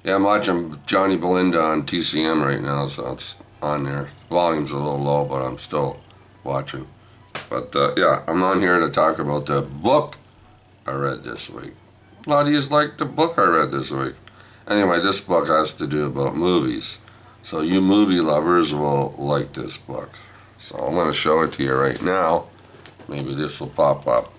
Yeah, I'm watching Johnny Belinda on TCM right now, so it's on there. Volume's a little low, but I'm still watching. But yeah, I'm on here to talk about the book I read this week. A lot of you like the book I read this week. Anyway, this book has to do about movies. So you movie lovers will like this book. So I'm going to show it to you right now. Maybe this will pop up.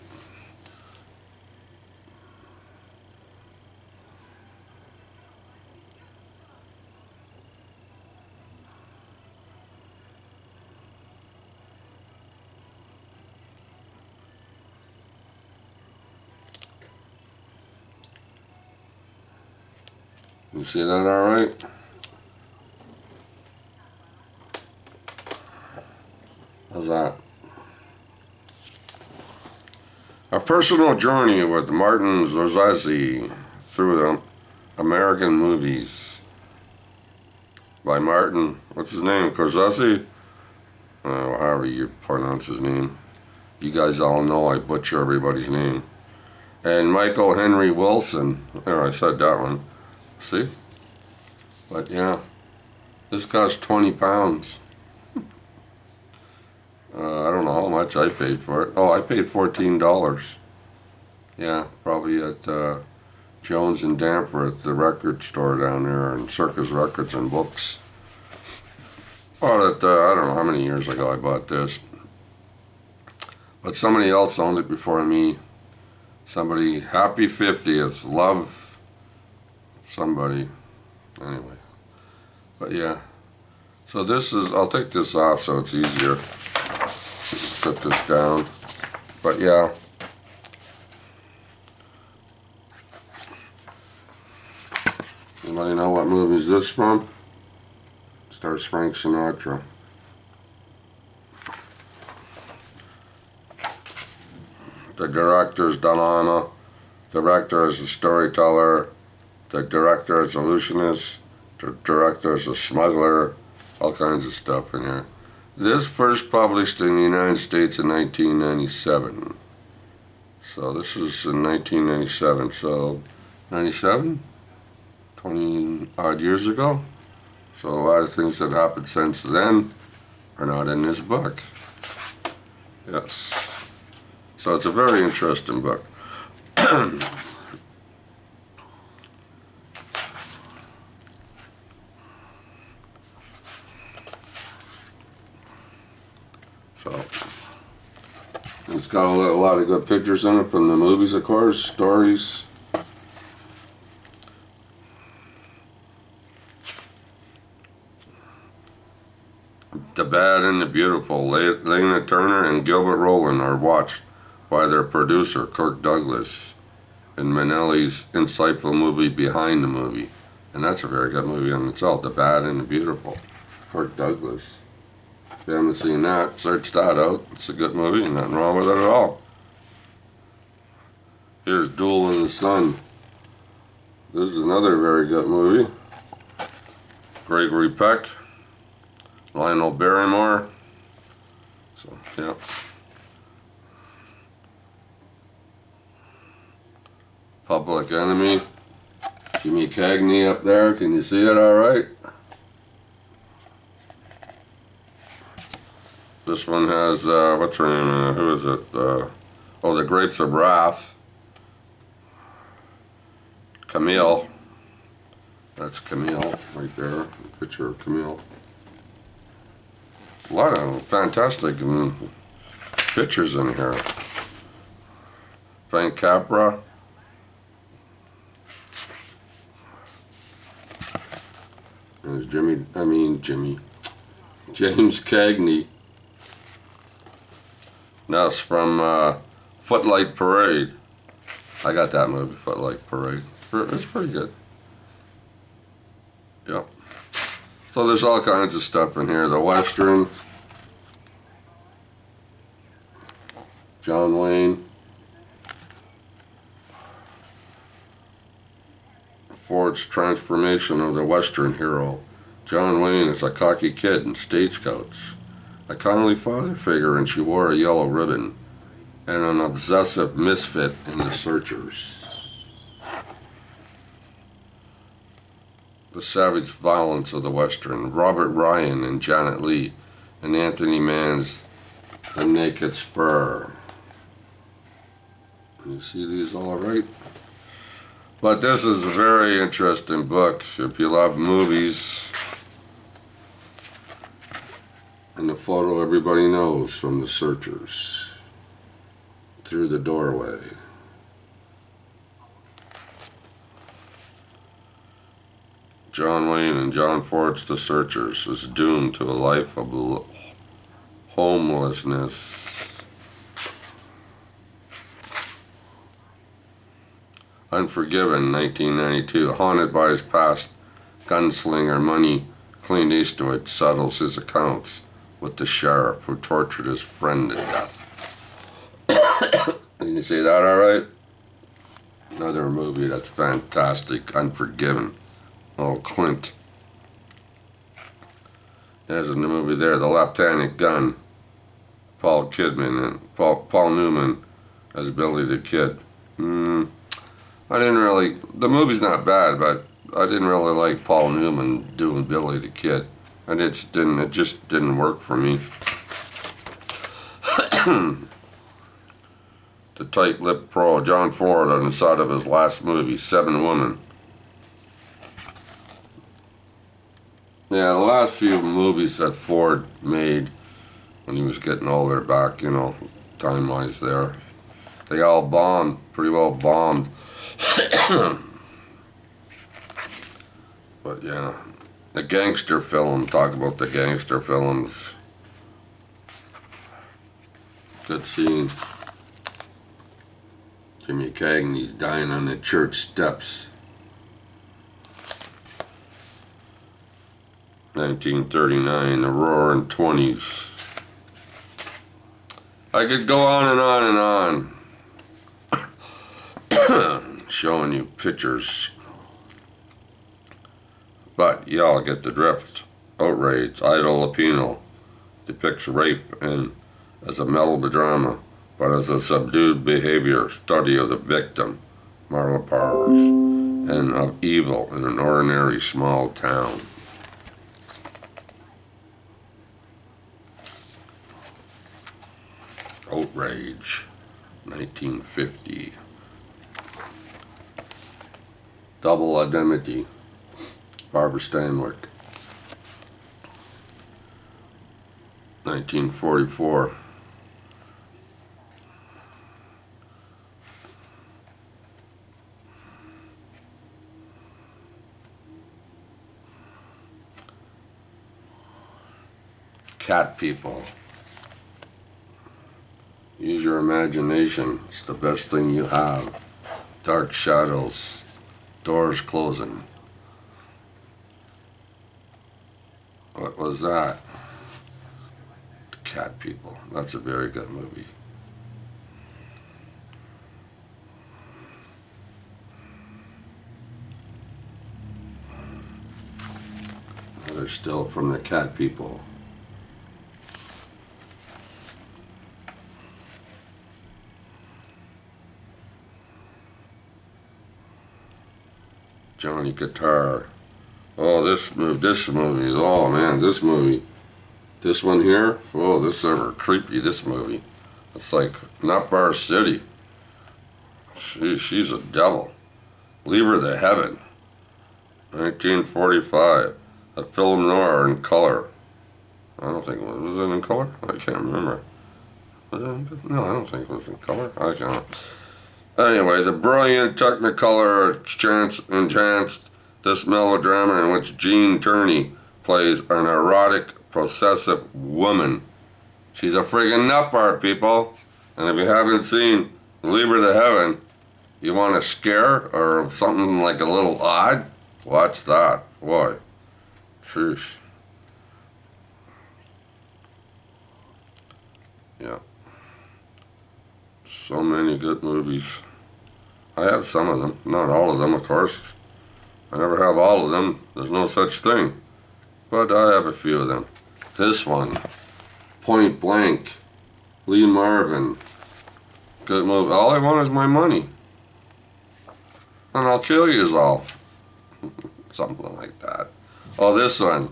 You see that all right? How's that? A personal journey with Martin Scorsese through the American movies by Martin, what's his name, Scorsese? However you pronounce his name. You guys all know I butcher everybody's name. And Michael Henry Wilson. There, I said that one. See? But yeah, this cost 20 pounds. I don't know how much I paid for it. Oh, I paid $14. Yeah, probably at Jones and Damper at the record store down there, and Circus Records and Books. Bought it, I don't know how many years ago I bought this. But somebody else owned it before me. Somebody, happy 50th, love somebody. Anyway, but yeah. So this is, I'll take this off so it's easier. Put this down. But yeah. Anybody know what movie is this from? Stars Frank Sinatra. The director is Dalana. The director is a storyteller. The director is a illusionist. The director is a smuggler. All kinds of stuff in here. This first published in the United States in 1997. So this was in 1997. So 97? 20 odd years ago. So a lot of things that happened since then are not in this book. Yes. So it's a very interesting book. So it's got a lot of good pictures in it from the movies, of course, stories. The Bad and the Beautiful. Lena Turner and Gilbert Rowland are watched by their producer, Kirk Douglas, in Minnelli's insightful movie Behind the Movie. And that's a very good movie on itself, The Bad and the Beautiful. Kirk Douglas. If you haven't seen that, search that out. It's a good movie, nothing wrong with it at all. Here's Duel in the Sun. This is another very good movie. Gregory Peck, Lionel Barrymore. So, yeah. Public Enemy. Jimmy Cagney up there. Can you see it all right? This one has, what's her name? Who is it? Oh, The Grapes of Wrath. Camille. That's Camille right there. Picture of Camille. A lot of fantastic pictures in here. Frank Capra. There's James Cagney. That's from Footlight Parade. I got that movie, Footlight Parade. It's pretty good. Yep. So there's all kinds of stuff in here. The Western. John Wayne. Ford's transformation of the Western hero. John Wayne is a cocky kid in Stagecoach, a kindly father figure, and she wore a yellow ribbon, and an obsessive misfit in The Searchers. the savage violence of the Western. Robert Ryan and Janet Leigh, and Anthony Mann's The Naked Spur. You see these all right? But this is a very interesting book if you love movies. And the photo everybody knows from The Searchers. Through the Doorway. John Wayne and John Ford's The Searchers is doomed to a life of homelessness. Unforgiven, 1992. Haunted by his past gunslinger money, Clint Eastwood settles his accounts with the sheriff who tortured his friend to death. Can you see that all right? Another movie that's fantastic, Unforgiven. Oh, Clint. There's a movie there, The Left-Handed Gun. Paul Kidman and Paul Newman as Billy the Kid. I didn't really, the movie's not bad, but I didn't really like Paul Newman doing Billy the Kid. It just didn't work for me. The tight-lipped pro, John Ford, on the side of his last movie, Seven Women. Yeah, the last few movies that Ford made when he was getting older back, you know, time-wise there, they all bombed, pretty well bombed. But yeah, the gangster film, talk about the gangster films. Good scene. Jimmy Cagney's dying on the church steps. 1939, the Roaring Twenties. I could go on and on and on, showing you pictures. But y'all get the drift. Outrage, Idol Lapino depicts rape and as a melodrama, but as a subdued behavior, study of the victim, Marla Powers, and of evil in an ordinary small town. Outrage, 1950. Double Indemnity, Barbara Stanwyck. 1944. Cat People. Use your imagination. It's the best thing you have. Dark shadows. Doors closing. What was that? Cat People. That's a very good movie. They're still from the Cat People. Johnny Guitar. Oh, this movie. Oh man, this movie. This one here. Oh, this is ever creepy. This movie. It's like Not Bar City. She's a devil. Leave her to heaven. 1945. A film noir in color. I don't think it was it in color? I can't remember. Was it? No, I don't think it was in color. I can't. Anyway, the brilliant Technicolor enhanced this melodrama in which Jean Turney plays an erotic, possessive woman. She's a friggin' nut bar, people. And if you haven't seen Leave Her to Heaven, you want a scare or something like a little odd? Watch that. Boy. Sheesh. Yeah. So many good movies. I have some of them, not all of them, of course. I never have all of them. There's no such thing. But I have a few of them. This one, Point Blank, Lee Marvin. Good movie. All I want is my money. And I'll kill yous all. something like that. Oh, this one.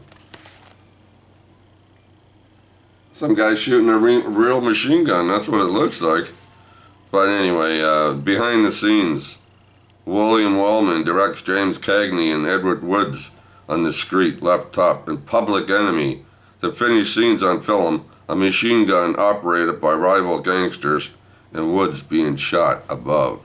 Some guy shooting a real machine gun. That's what it looks like. But anyway, behind the scenes, William Wellman directs James Cagney and Edward Woods on the street, laptop, and Public Enemy. The finished scenes on film, a machine gun operated by rival gangsters, and Woods being shot above.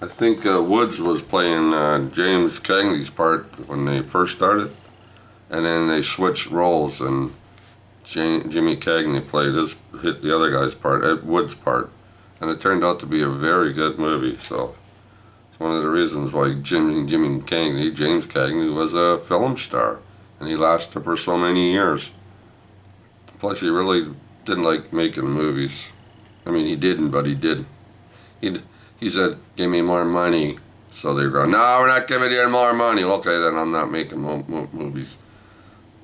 I think Woods was playing James Cagney's part when they first started, and then they switched roles, and Jimmy Cagney hit the other guy's part, Ed Wood's part, and it turned out to be a very good movie. So it's one of the reasons why James Cagney was a film star, and he lasted for so many years. Plus, he really didn't like making movies. I mean, he didn't, but he did. He said, "Give me more money." So they go, "No, we're not giving you more money." Okay, then I'm not making movies.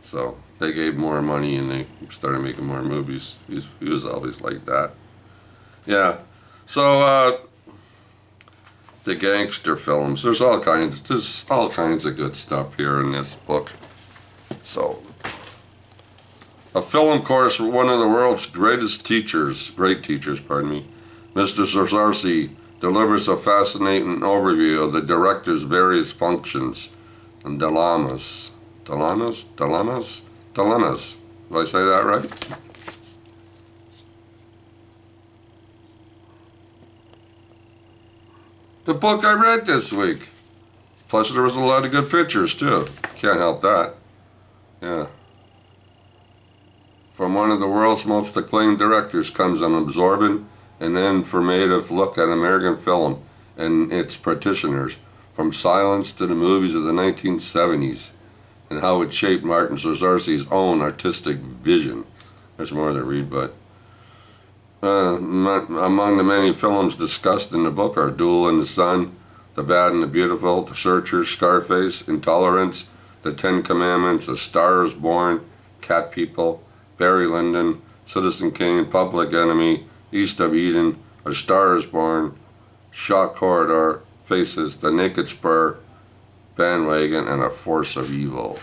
So they gave more money and they started making more movies. He was always like that. Yeah. So the gangster films. There's all kinds of good stuff here in this book. So a film course for one of the world's great teachers, Mr. Scorsese, delivers a fascinating overview of the director's various functions and dilemmas. Dilemmas? Did I say that right? The book I read this week. Plus there was a lot of good pictures too. Can't help that. Yeah. From one of the world's most acclaimed directors comes an absorbing and informative look at American film and its practitioners, from silence to the movies of the 1970s, and how it shaped Martin Scorsese's own artistic vision. There's more to read, but among the many films discussed in the book are Duel in the Sun, The Bad and the Beautiful, The Searchers, Scarface, Intolerance, The Ten Commandments, A Star is Born, Cat People, Barry Lyndon, Citizen Kane, Public Enemy, East of Eden, A Star is Born, Shock Corridor, Faces, The Naked Spur, Bandwagon, and A Force of Evil.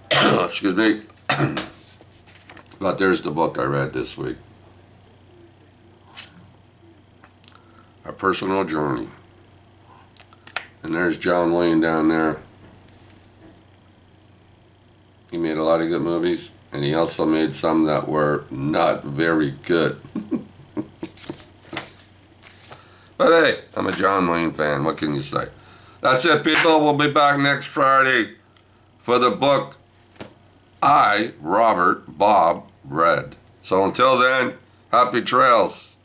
Excuse me. But there's the book I read this week. A Personal Journey. And there's John Wayne down there. He made a lot of good movies, and he also made some that were not very good. But hey, I'm a John Wayne fan. What can you say? That's it, people. We'll be back next Friday for the book Robert Bob, read. So until then, happy trails.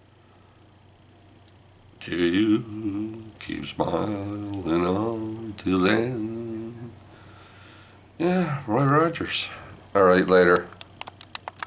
Till you keep smiling on till then. Yeah, Roy Rogers. All right, later.